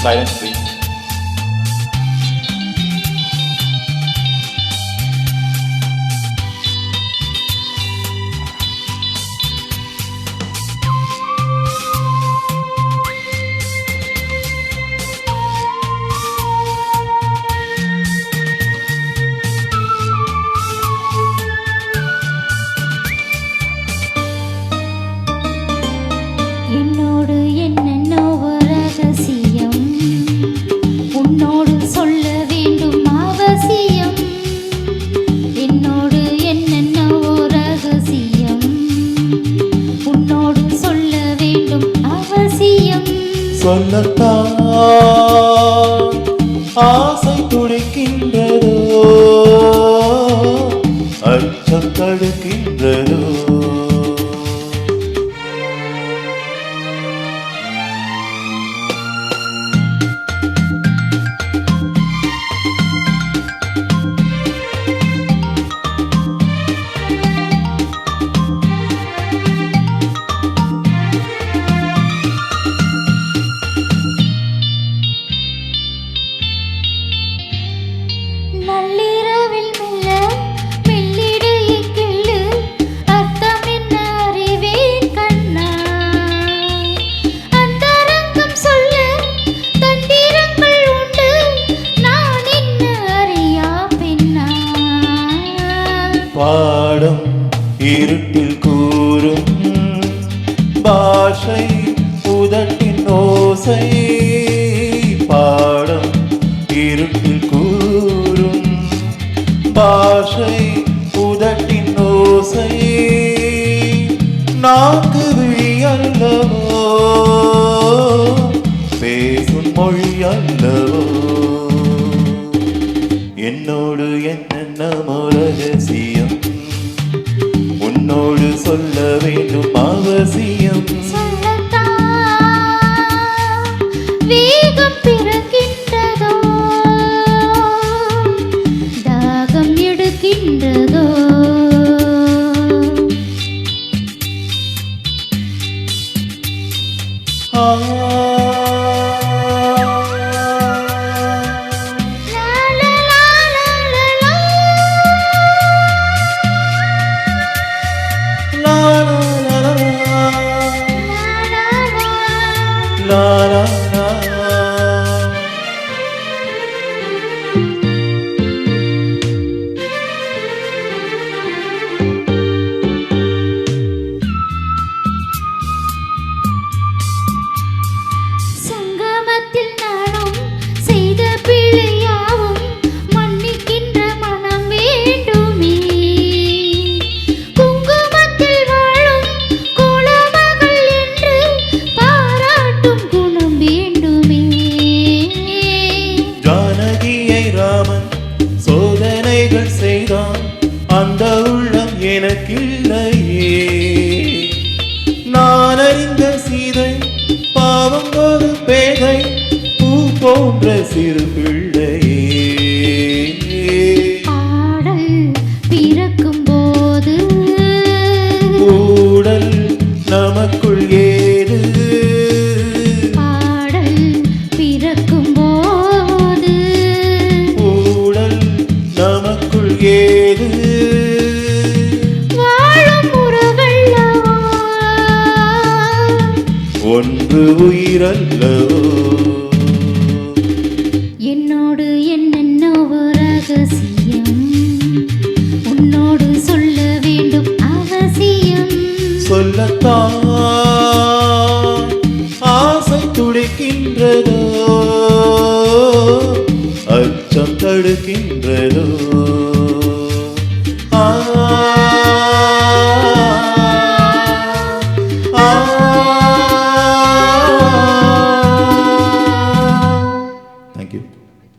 Silence, please. என்னோடு என்னென்னோ ரகசியம் உன்னோடு சொல்ல வேண்டும் அவசியம். என்னோடு என்னென்னோ ரகசியம் உன்னோடு சொல்ல வேண்டும் அவசியம். சொல்லத்தான் ஆசை துடிக்கின்றதோ, அச்சம் தடுக்கின்றதோ. நள்ளிரவில் மெல்ல மெல்லிடு கிள்ளு அர்த்தம் என்ன அறிவேன் கண்ணா. அந்தரங்கம் சொல்ல தந்திரங்கள் உண்டு நான் என்ன அறியா பெண்ணா. பாடம் இருட்டில் கூறும் பாஷை உதட்டின் ஓசை. பாடம் இருட்டில் கூறும் பாஷை உதட்டின் ஓசை. நாக்கு விழி அல்லவோ, பேசும் மொழி அல்லவோ. என்னோடு என்னென்னமோ ரகசியம் உன்னோடு சொல்ல வேண்டும் அவசியம். வேகம் பிறக்கின்றதோ, தாகம் எடுக்கின்றதோ. La la la. சங்கமத்தில் நானும் செய்த பிழையாவும் மன்னிக்கின்ற மனம் வேண்டுமே. குங்குமத்தில் வாழும் கோலமகள் என்று பாராட்டும் குணம் வேண்டுமே. ஜானகியை ராமன் சோதனைகள் செய்தான், அந்த உள்ளம் எனக்கில்லையே. நான் அறிந்த சீதை பாவம் ஒரு பேதை, பூ போன்ற சிறு பிள்ளையே. ஆடல் பிறக்கும் போது ஊடல் நமக்குள் ஏது. ஆடல் பிறக்கும் போது ஊடல் நமக்குள் ஏது. வாழும் உறவல்லவோ, ஒன்று உயிரல்லவோ. என்னோடு என்னென்னோ ரகசியம் உன்னோடு சொல்ல வேண்டும் அவசியம். சொல்லத்தான் ஆசை துடிக்கின்றதோ, அச்சம் தடுக்கின்றதோ.